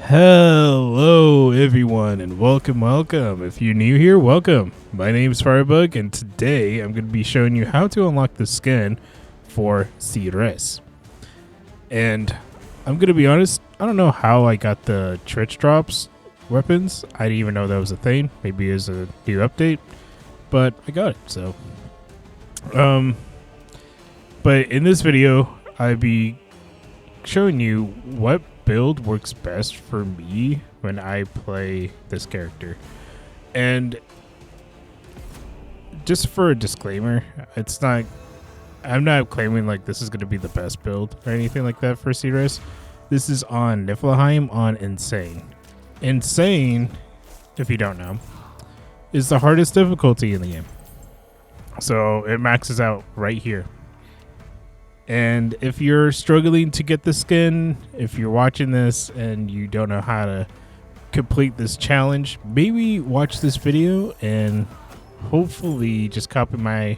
Hello everyone and welcome. If you're new here, welcome. My name is Firebug and today I'm going to be showing you how to unlock the skin for Seeress. And I'm going to be honest, I don't know how I got the Trich drops weapons. I didn't even know that was a thing. Maybe it was a new update, but I got it. So but in this video I'll be showing you what build works best for me when I play this character. And just for a disclaimer, I'm not claiming like this is going to be the best build or anything like that for Seeress. This is on Niflheim on Insane. Insane, if you don't know, is the hardest difficulty in the game. So it maxes out right here. And if you're struggling to get the skin, if you're watching this and you don't know how to complete this challenge, maybe watch this video and hopefully just copy my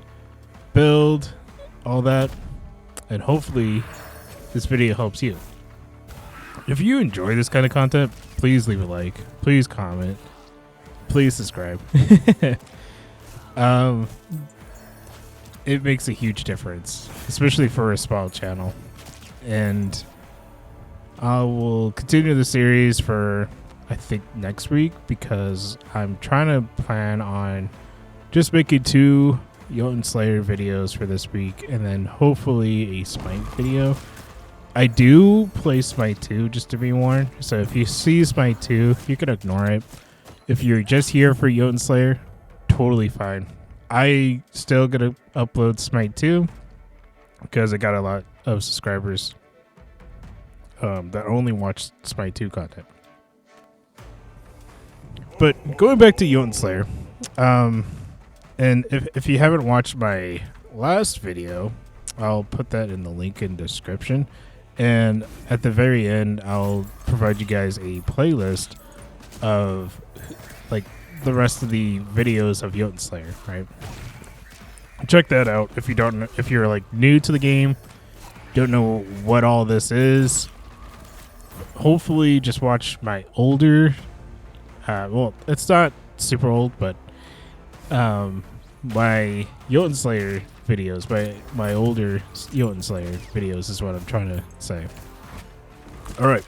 build, all that, and hopefully this video helps you. If you enjoy this kind of content, please leave a like, please comment, please subscribe. It makes a huge difference, especially for a small channel. And I will continue the series for, I think, next week, because I'm trying to plan on just making 2 Jotunnslayer videos for this week, and then hopefully a Smite video. I do play Smite 2, just to be warned, so if you see Smite 2, you can ignore it. If you're just here for Jotunnslayer, totally fine. I still gonna upload Smite 2 because I got a lot of subscribers that only watch Smite 2 content. But going back to Jotunnslayer, and if you haven't watched my last video, I'll put that in the link in the description. And at the very end, I'll provide you guys a playlist of like the rest of the videos of Jotunnslayer, right? Check that out if you don't know, if you're like new to the game, don't know what all this is. Hopefully just watch my older well, it's not super old, but my Jotunnslayer videos, my older Jotunnslayer videos is what I'm trying to say. All right,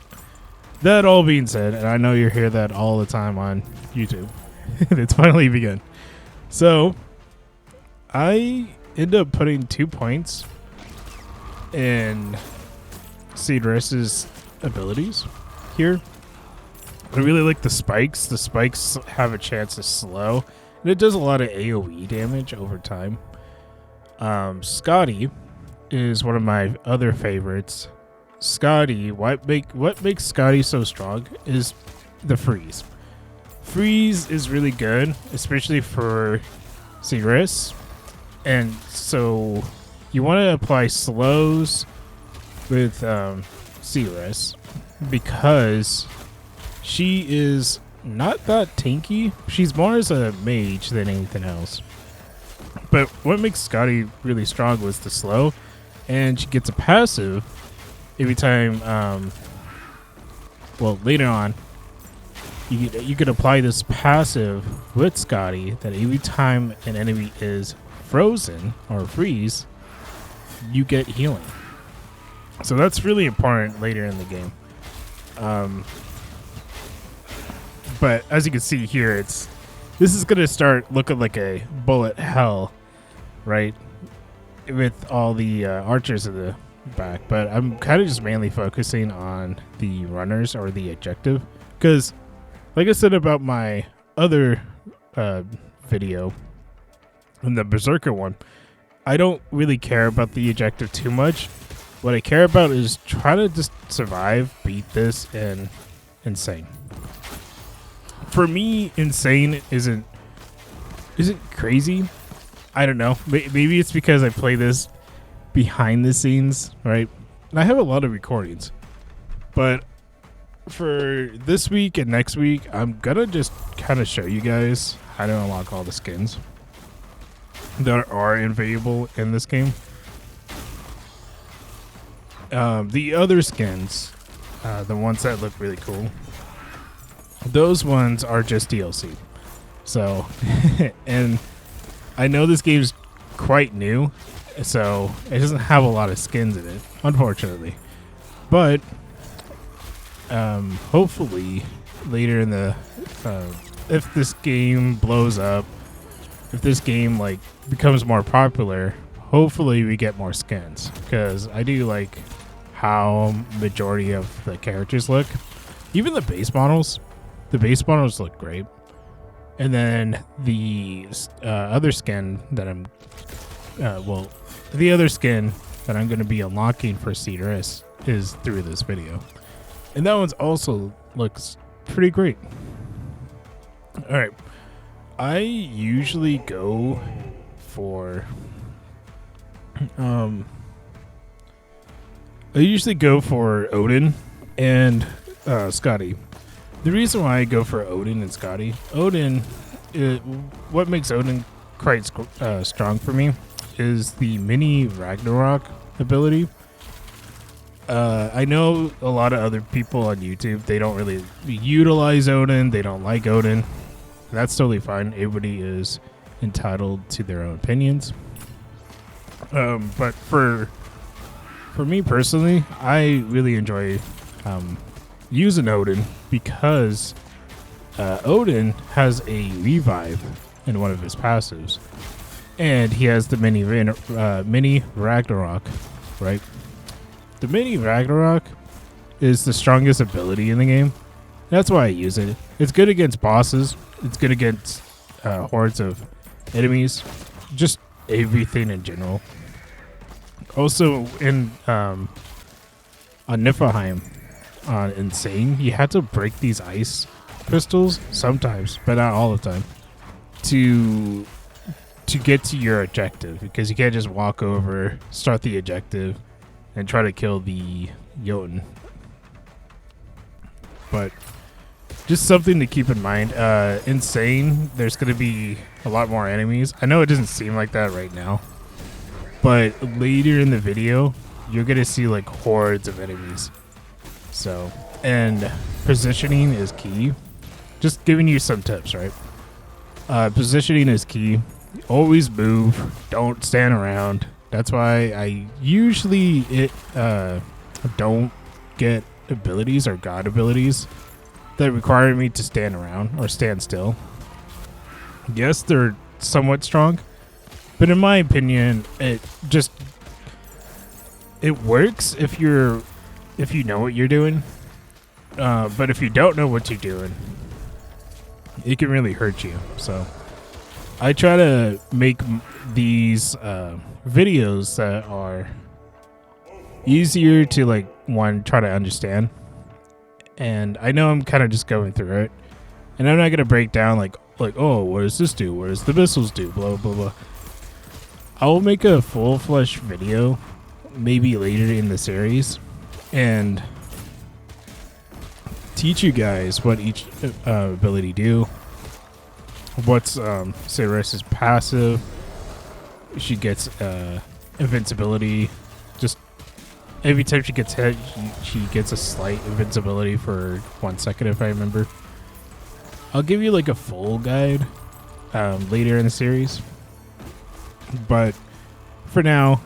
that all being said, and I know you hear that all the time on YouTube, it's finally begun. So I end up putting 2 points in Seeress's abilities here. I really like the spikes. The spikes have a chance to slow, and it does a lot of AoE damage over time. Scotty is one of my other favorites. Scotty, what makes Scotty so strong is the freeze. Freeze is really good, especially for Seeress. And so you want to apply slows with Seeress because she is not that tanky. She's more as a mage than anything else. But what makes Scotty really strong was the slow, and she gets a passive every time. Well, later on, you could apply this passive with Scotty that every time an enemy is frozen or freeze, you get healing. So that's really important later in the game. But as you can see here, this is gonna start looking like a bullet hell, right? With all the archers in the back. But I'm kind of just mainly focusing on the runners or the objective, because like I said about my other video, in the Berserker one, I don't really care about the objective too much. What I care about is try to just survive, beat this, and Insane. For me, Insane isn't crazy. I don't know. Maybe it's because I play this behind the scenes, right? And I have a lot of recordings. But for this week and next week, I'm gonna just kind of show you guys how to unlock all the skins that are available in this game. The other skins, the ones that look really cool, those ones are just DLC. So, and I know this game's quite new, so it doesn't have a lot of skins in it, unfortunately. But hopefully later in the if this game blows up, if this game like becomes more popular, hopefully we get more skins, because I do like how majority of the characters look. Even the base models look great. And then the other skin that the other skin that I'm going to be unlocking for Seeress is through this video. And that one's also looks pretty great. All right. I usually go for Odin and Scotty. The reason why I go for Odin and Scotty, what makes Odin quite strong for me is the mini Ragnarok ability. I know a lot of other people on YouTube, they don't really utilize Odin, they don't like Odin. That's totally fine. Everybody is entitled to their own opinions. But for me personally, I really enjoy using Odin because Odin has a revive in one of his passives, and he has the mini Ragnarok, right? The mini Ragnarok is the strongest ability in the game. That's why I use it. It's good against bosses. It's good against hordes of enemies. Just everything in general. Also, on Niflheim, on Insane, you had to break these ice crystals sometimes, but not all the time, to get to your objective, because you can't just walk over, start the objective, and try to kill the Jotun. But just something to keep in mind. Insane, there's going to be a lot more enemies. I know it doesn't seem like that right now, but later in the video, you're going to see like hordes of enemies. So, and positioning is key. Just giving you some tips, right? Positioning is key. Always move. Don't stand around. That's why I usually don't get abilities or god abilities that require me to stand around or stand still. Yes, they're somewhat strong, but in my opinion, it works if you know what you're doing. But if you don't know what you're doing, it can really hurt you. So I try to make these videos that are easier to try to understand. And I know I'm kind of just going through it, and I'm not gonna break down like oh, what does this do? What does the missiles do? Blah blah blah. I will make a full-fledged video maybe later in the series and teach you guys what each ability do. What's Seeress' passive? She gets invincibility. Just every time she gets hit, she gets a slight invincibility for 1 second, if I remember. I'll give you like a full guide later in the series. But for now,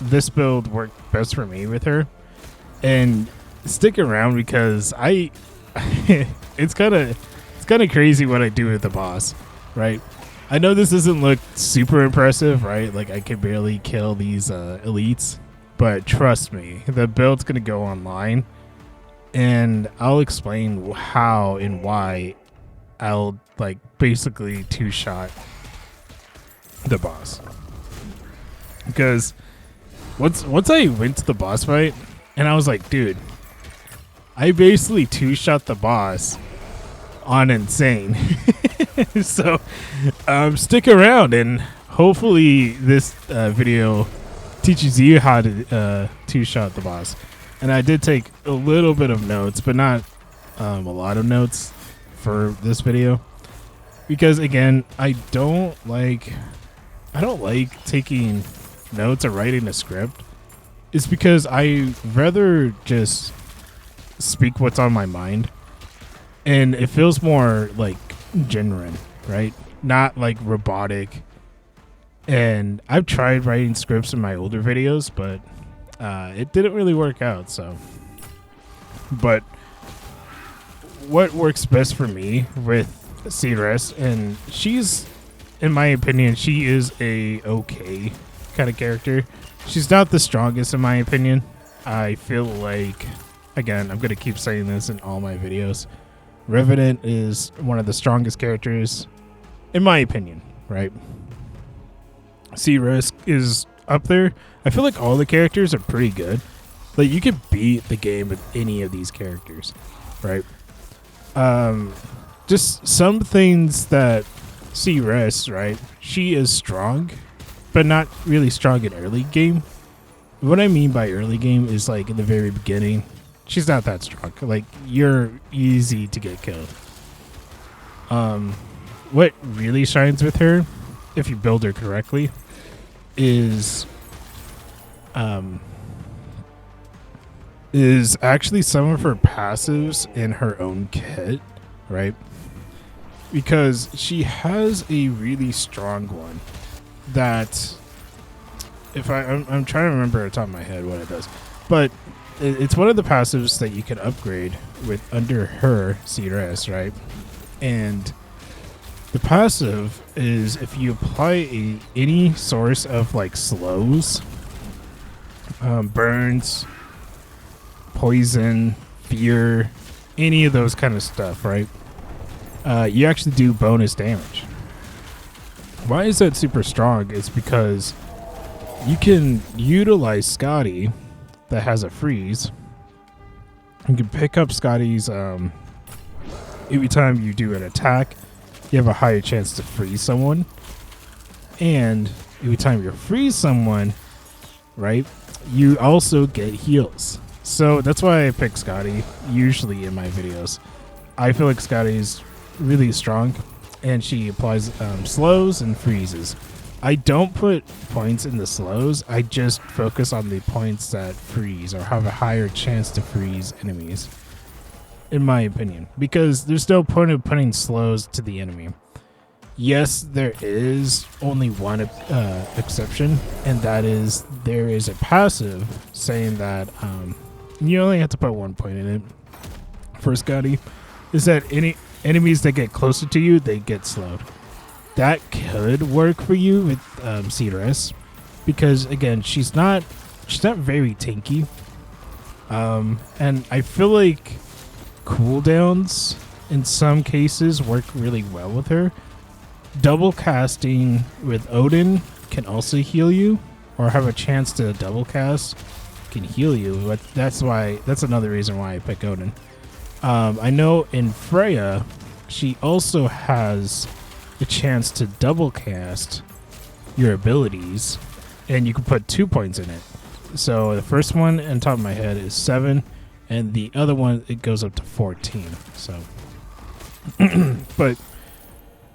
this build worked best for me with her. And stick around because it's kind of crazy what I do with the boss, right? I know this doesn't look super impressive, right? Like I can barely kill these elites, but trust me, the build's gonna go online, and I'll explain how and why I'll basically two-shot the boss. Because once I went to the boss fight, and I was like, dude, I basically two-shot the boss on Insane. So stick around, and hopefully this video teaches you how to two-shot the boss. And I did take a little bit of notes, but not a lot of notes for this video, because again, I don't like taking notes or writing a script. It's because I rather just speak what's on my mind. and it feels more like genuine, right? Not like robotic. And I've tried writing scripts in my older videos, but it didn't really work out. So, but what works best for me with Seeress, and she's, in my opinion, she is a okay kind of character. She's not the strongest in my opinion. I feel like, again, I'm going to keep saying this in all my videos, Revenant is one of the strongest characters in my opinion, right? Seeress is up there. I feel like all the characters are pretty good. Like, you could beat the game with any of these characters, right? Just some things that Seeress, right? She is strong, but not really strong in early game. What I mean by early game is like in the very beginning, she's not that strong. Like, you're easy to get killed. What really shines with her, if you build her correctly, is actually some of her passives in her own kit, right? Because she has a really strong one that, if I'm trying to remember at the top of my head what it does, but it's one of the passives that you can upgrade with under her Seeress, right? And the passive is if you apply any source of like slows, burns, poison, fear, any of those kind of stuff, right? You actually do bonus damage. Why is that super strong? It's because you can utilize Scotty that has a freeze. You can pick up Scotty's every time you do an attack, you have a higher chance to freeze someone. And every time you freeze someone, right, you also get heals. So that's why I pick Scotty usually in my videos. I feel like Scotty's really strong, and she applies slows and freezes. I don't put points in the slows. I just focus on the points that freeze or have a higher chance to freeze enemies, in my opinion, because there's no point of putting slows to the enemy. Yes, there is only one exception, and that is there is a passive saying that you only have to put 1 point in it. For Scotty, is that any enemies that get closer to you, they get slowed. That could work for you with Seeress, because again, she's not very tanky, and I feel like cooldowns in some cases work really well with her. Double casting with Odin can also heal you, or have a chance to double cast can heal you. But that's another reason why I pick Odin. I know in Freya, she also has a chance to double cast your abilities, and you can put 2 points in it. So the first one on top of my head is 7, and the other one, it goes up to 14. So, but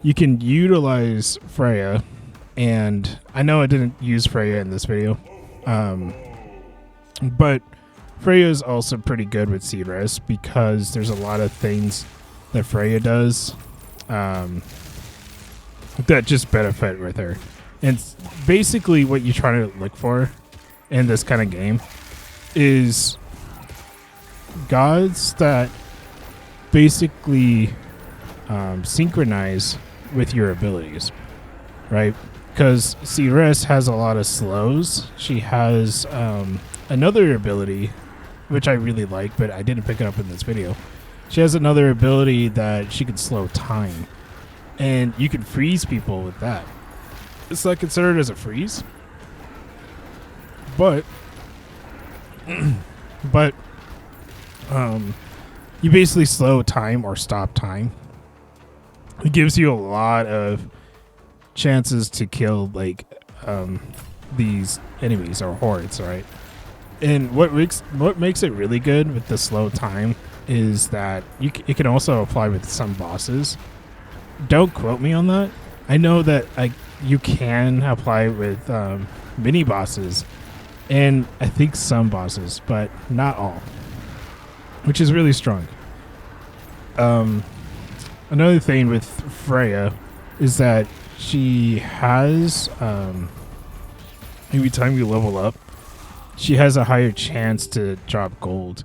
you can utilize Freya, and I know I didn't use Freya in this video, but Freya is also pretty good with Seeress, because there's a lot of things that Freya does that just benefit with her. And basically what you're trying to look for in this kind of game is gods that basically synchronize with your abilities, right? Because Seeress has a lot of slows. She has another ability, which I really like, but I didn't pick it up in this video. She has another ability that she can slow time, and you can freeze people with that. It's not considered as a freeze, but you basically slow time or stop time. It gives you a lot of chances to kill like these enemies or hordes, right? And what makes it really good with the slow time is that it can also apply with some bosses. Don't quote me on that. I know that you can apply with mini bosses, and I think some bosses, but not all, which is really strong. Another thing with Freya is that she has every time you level up, she has a higher chance to drop gold,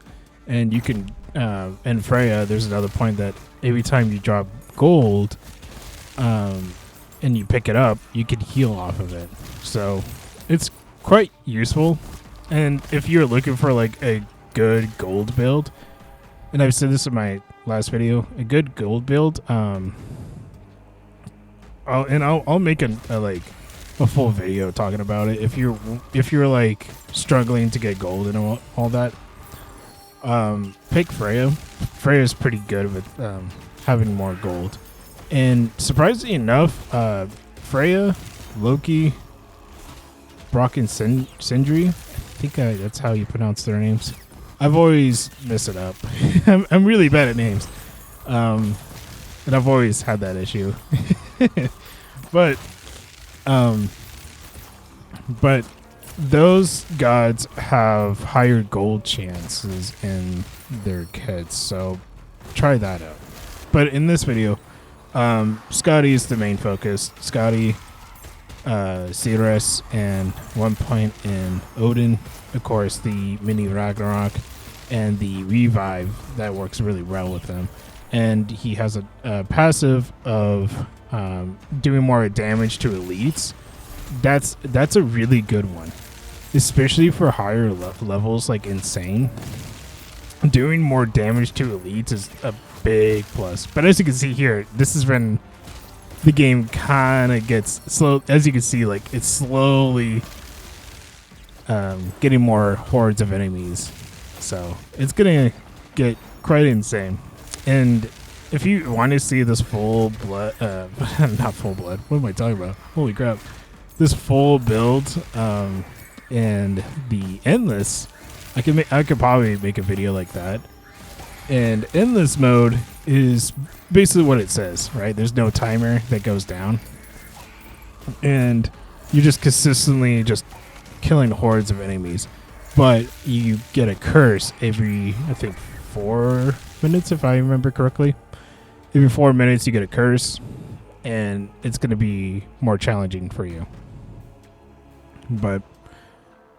and you can. And Freya, there's another point that every time you drop gold, and you pick it up, you can heal off of it. So it's quite useful. And if you're looking for like a good gold build, and I've said this in my last video, a good gold build, I'll make a full video talking about it. If you're like struggling to get gold and all that, pick Freya. Freya's pretty good with having more gold. And surprisingly enough, Freya, Loki, Brock, and Sindri, I think that's how you pronounce their names. I've always messed it up. I'm really bad at names. And I've always had that issue. But those gods have higher gold chances in their kits, so try that out. But in this video, Scotty is the main focus. Scotty, Seeress, and one point in Odin, of course, the mini Ragnarok, and the revive that works really well with him. And he has a passive of doing more damage to elites. That's a really good one, especially for higher levels like Insane. Doing more damage to elites is a big plus. But as you can see here, this is when the game kind of gets slow. As you can see, like it's slowly getting more hordes of enemies, so it's gonna get quite insane. And if you want to see this full blood, not full blood, what am I talking about? Holy crap. This full build and the endless, I could probably make a video like that. And endless mode is basically what it says, right? There's no timer that goes down, and you're just consistently just killing hordes of enemies. But you get a curse every, I think, 4 minutes, if I remember correctly. Every 4 minutes you get a curse, and it's going to be more challenging for you. But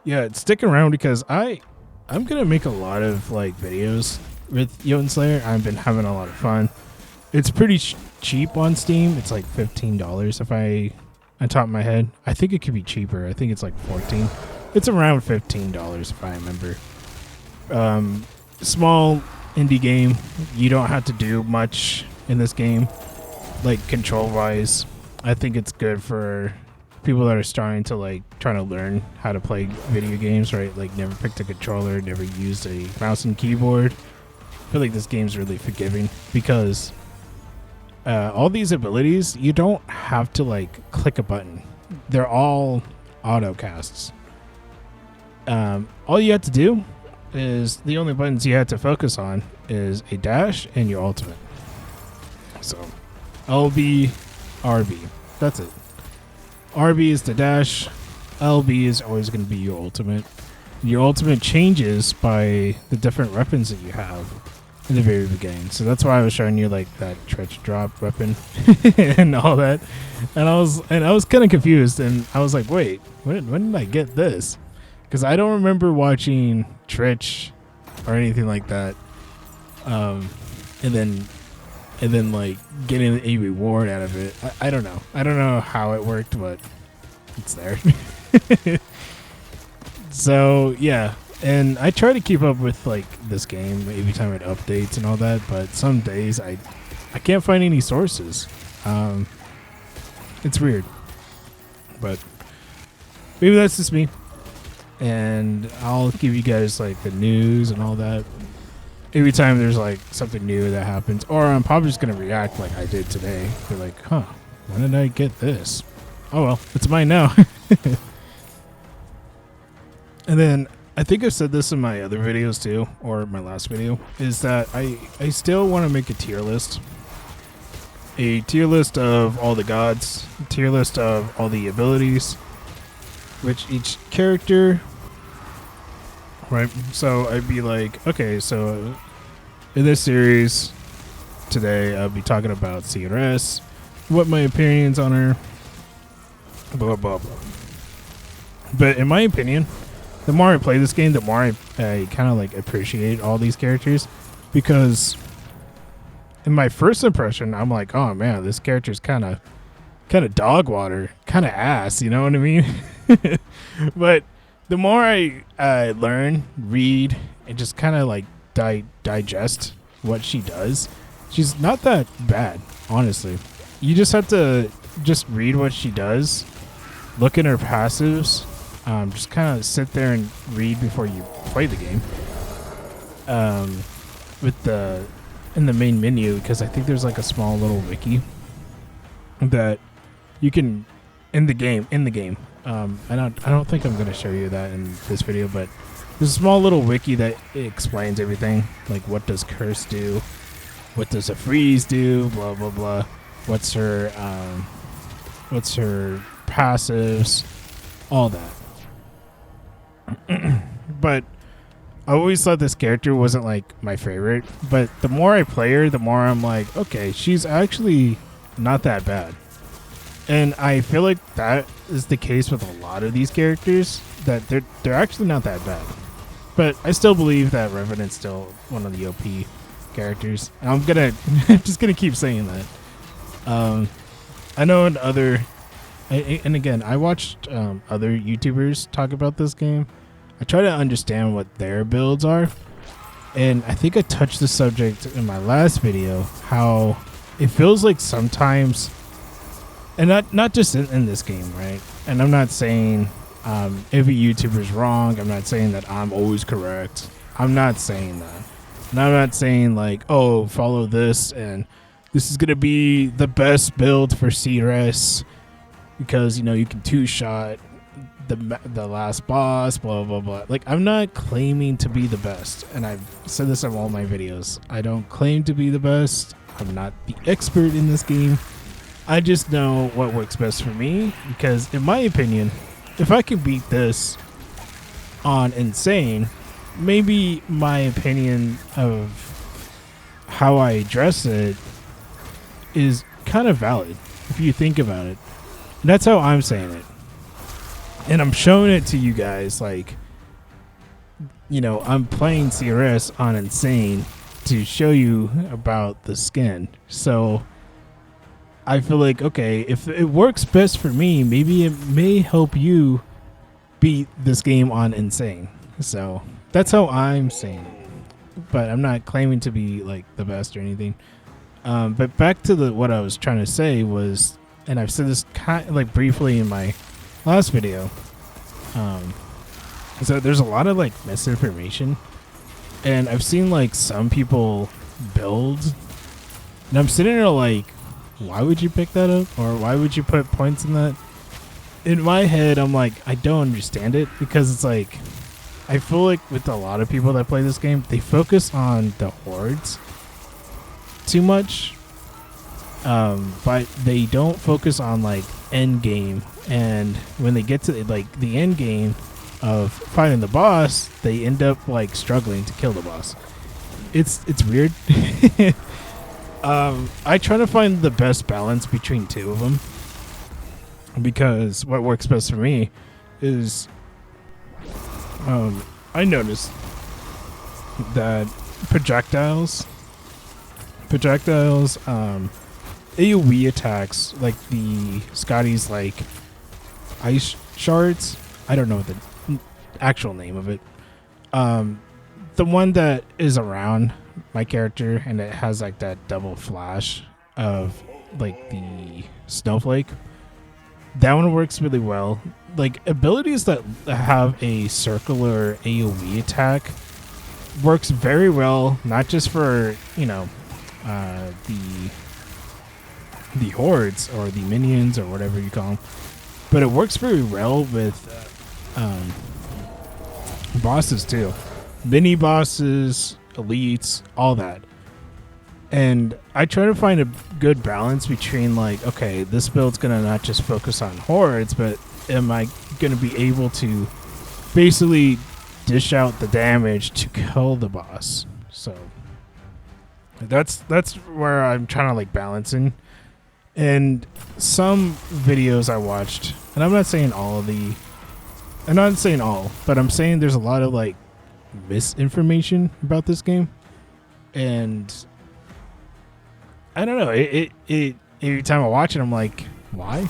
yeah, stick around because I'm gonna make a lot of like videos with Jotunnslayer. I've been having a lot of fun. It's pretty cheap on Steam. It's like $15 if on top of my head. I think it could be cheaper. I think it's like $14. It's around $15 if I remember. Small indie game. You don't have to do much in this game, like control wise. I think it's good for people that are starting to like trying to learn how to play video games, right? Like never picked a controller, never used a mouse and keyboard. I feel like this game's really forgiving because all these abilities, you don't have to like click a button. They're all auto casts. All you have to do is the only buttons you have to focus on is a dash and your ultimate. So LB, RB, that's it. RB is the dash. LB is always going to be your ultimate. Your ultimate changes by the different weapons that you have in the very beginning. So that's why I was showing you like that trench drop weapon and all that. And I was kind of confused, and I was like, wait, when did I get this? Because I don't remember watching Tretch or anything like that. And then like getting a reward out of it. I don't know. I don't know how it worked, but it's there. So yeah, and I try to keep up with like this game every time it updates and all that, but some days I can't find any sources. It's weird, but maybe that's just me. And I'll give you guys like the news and all that every time there's like something new that happens, or I'm probably just gonna react like I did today. Be like, huh, when did I get this? Oh well, it's mine now. And then I think I've said this in my other videos too, or my last video, is that I still want to make a tier list. A tier list of all the gods, a tier list of all the abilities, which each character, right? So I'd be like, okay, so in this series, today I'll be talking about Seeress, what my opinions on her, blah blah blah. But in my opinion, the more I play this game, the more I kind of like appreciate all these characters, because in my first impression, I'm like, oh man, this character's kind of dog water, kind of ass, you know what I mean? But the more I learn, read, and just kind of like digest what she does, she's not that bad, honestly. You just have to just read what she does, look at her passives, just kind of sit there and read before you play the game. In the main menu, because I think there's like a small little wiki that you can in the game. I don't think I'm gonna show you that in this video, but there's a small little wiki that explains everything, like what does curse do, what does a freeze do, blah blah blah. What's her passives, all that. But I always thought this character wasn't like my favorite, but the more I play her, the more I'm like, okay, she's actually not that bad. And I feel like that is the case with a lot of these characters, that they're actually not that bad. But I still believe that Revenant's still one of the OP characters. And I'm just gonna keep saying that. I know in other, and again, I watched other YouTubers talk about this game. I try to understand what their builds are, and I think I touched the subject in my last video, how it feels like sometimes, and not just in this game, right? And I'm not saying every YouTuber's wrong. I'm not saying that I'm always correct. I'm not saying that. And I'm not saying like, oh, follow this and this is gonna be the best build for Seeress because you can two-shot the last boss, blah blah blah. Like, I'm not claiming to be the best, and I've said this in all my videos. I don't claim to be the best. I'm not the expert in this game. I just know what works best for me, because in my opinion, if I can beat this on Insane, maybe my opinion of how I address it is kind of valid if you think about it. And that's how I'm saying it. And I'm showing it to you guys, like, I'm playing Seeress on Insane to show you about the skin. So I feel like, okay, if it works best for me, maybe it may help you beat this game on Insane. So that's how I'm saying it. But I'm not claiming to be like the best or anything. But back to what I was trying to say was, and I've said this kind of like briefly in my last video, so there's a lot of like misinformation, and I've seen like some people build, and I'm sitting there like, why would you pick that up, or why would you put points in that? In my head, I'm like, I don't understand it, because it's like, I feel like with a lot of people that play this game, they focus on the hordes too much, but they don't focus on like end game. And when they get to like the end game of fighting the boss, they end up like struggling to kill the boss. It's weird. I try to find the best balance between two of them, because what works best for me is I noticed that projectiles AoE attacks, like the Scotty's like ice shards, I don't know the actual name of it, the one that is around my character and it has like that double flash of like the snowflake, that one works really well. Like, abilities that have a circular AoE attack works very well, not just for the hordes or the minions or whatever you call them, but it works very well with bosses too, mini bosses, elites, all that. And I try to find a good balance between like, okay, this build's gonna not just focus on hordes, but am I gonna be able to basically dish out the damage to kill the boss? So That's where I'm trying to like balancing. And some videos I watched, and I'm not saying all, but I'm saying there's a lot of like misinformation about this game, and I don't know. It every time I watch it, I'm like, why?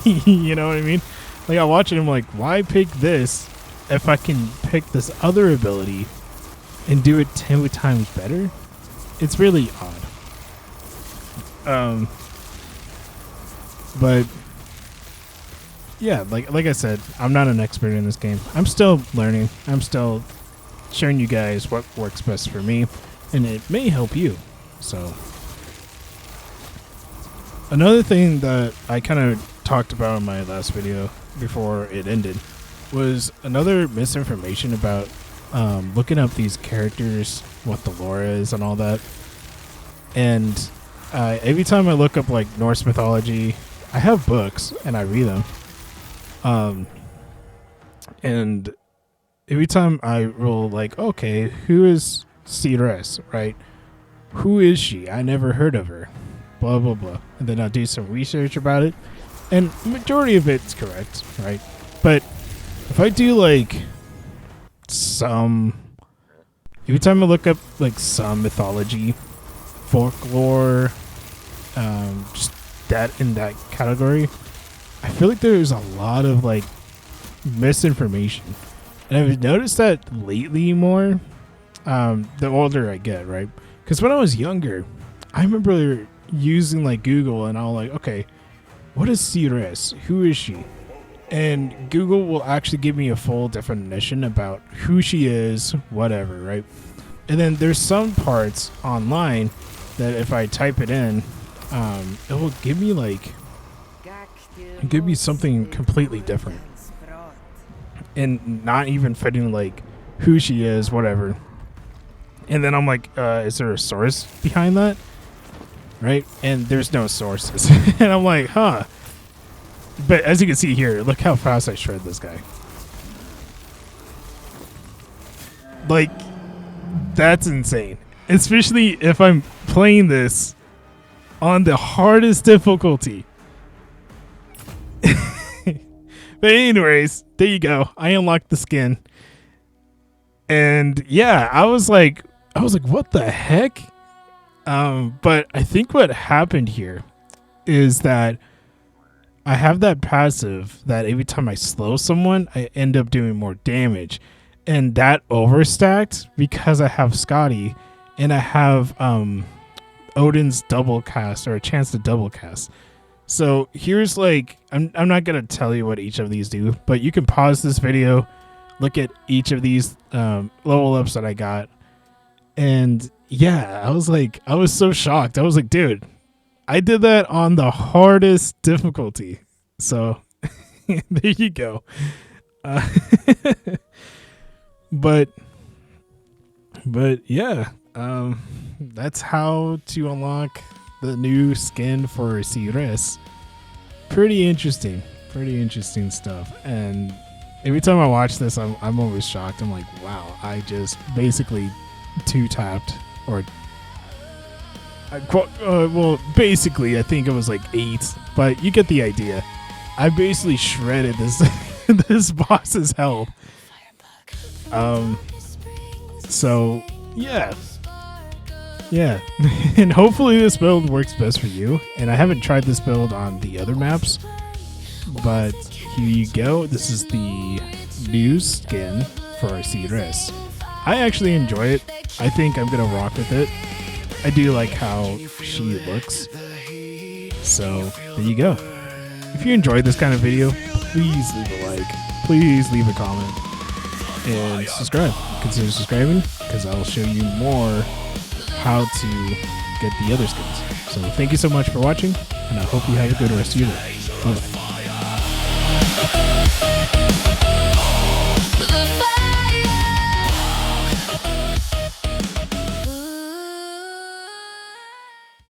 You know what I mean? Like I watch it, I'm like, why pick this if I can pick this other ability and do it 10 times better? It's really odd. But yeah, like I said, I'm not an expert in this game. I'm still learning. I'm still showing you guys what works best for me, and it may help you. So another thing that I kind of talked about in my last video before it ended was another misinformation about looking up these characters, what the lore is and all that. And every time I look up like Norse mythology, I have books and I read them. And every time I roll like, okay, who is Seeress, right? Who is she? I never heard of her. Blah, blah, blah. And then I'll do some research about it. And majority of it's correct, right? But if I do like every time I look up like some mythology, folklore, just that in that category, I feel like there's a lot of like misinformation. And I've noticed that lately more, the older I get, right? Because when I was younger, I remember using like Google and I'll like, okay, what is Seeress? Who is she? And Google will actually give me a full definition about who she is, whatever, right? And then there's some parts online that if I type it in, it will give me something completely different. And not even fitting like who she is, whatever. And then I'm like, is there a source behind that? Right? And there's no sources. And I'm like, huh. But as you can see here, look how fast I shred this guy. Like, that's insane. Especially if I'm playing this on the hardest difficulty. But anyways, there you go. I unlocked the skin. And yeah, I was like, what the heck? But I think what happened here is that I have that passive that every time I slow someone, I end up doing more damage. And that overstacked because I have Scotty and I have Odin's double cast, or a chance to double cast. So here's like, I'm not going to tell you what each of these do, but you can pause this video, look at each of these level ups that I got. And yeah, I was so shocked. I was like, dude, I did that on the hardest difficulty. So there you go. But yeah, that's how to unlock the new skin for Seeress. Pretty interesting stuff. And every time I watch this, I'm always shocked. I'm like, wow, I just basically two-tapped, or well, basically I think it was like 8, but you get the idea. I basically shredded this this boss's health. So yeah, and hopefully this build works best for you. And I haven't tried this build on the other maps, but here you go. This is the new skin for Seeress. I actually enjoy it. I think I'm gonna rock with it. I do like how she looks. So there you go. If you enjoyed this kind of video, please leave a like, please leave a comment, and subscribe. Consider subscribing, because I'll show you more how to get the other skins. So thank you so much for watching, and I hope you have a good rest of your day. Bye-bye.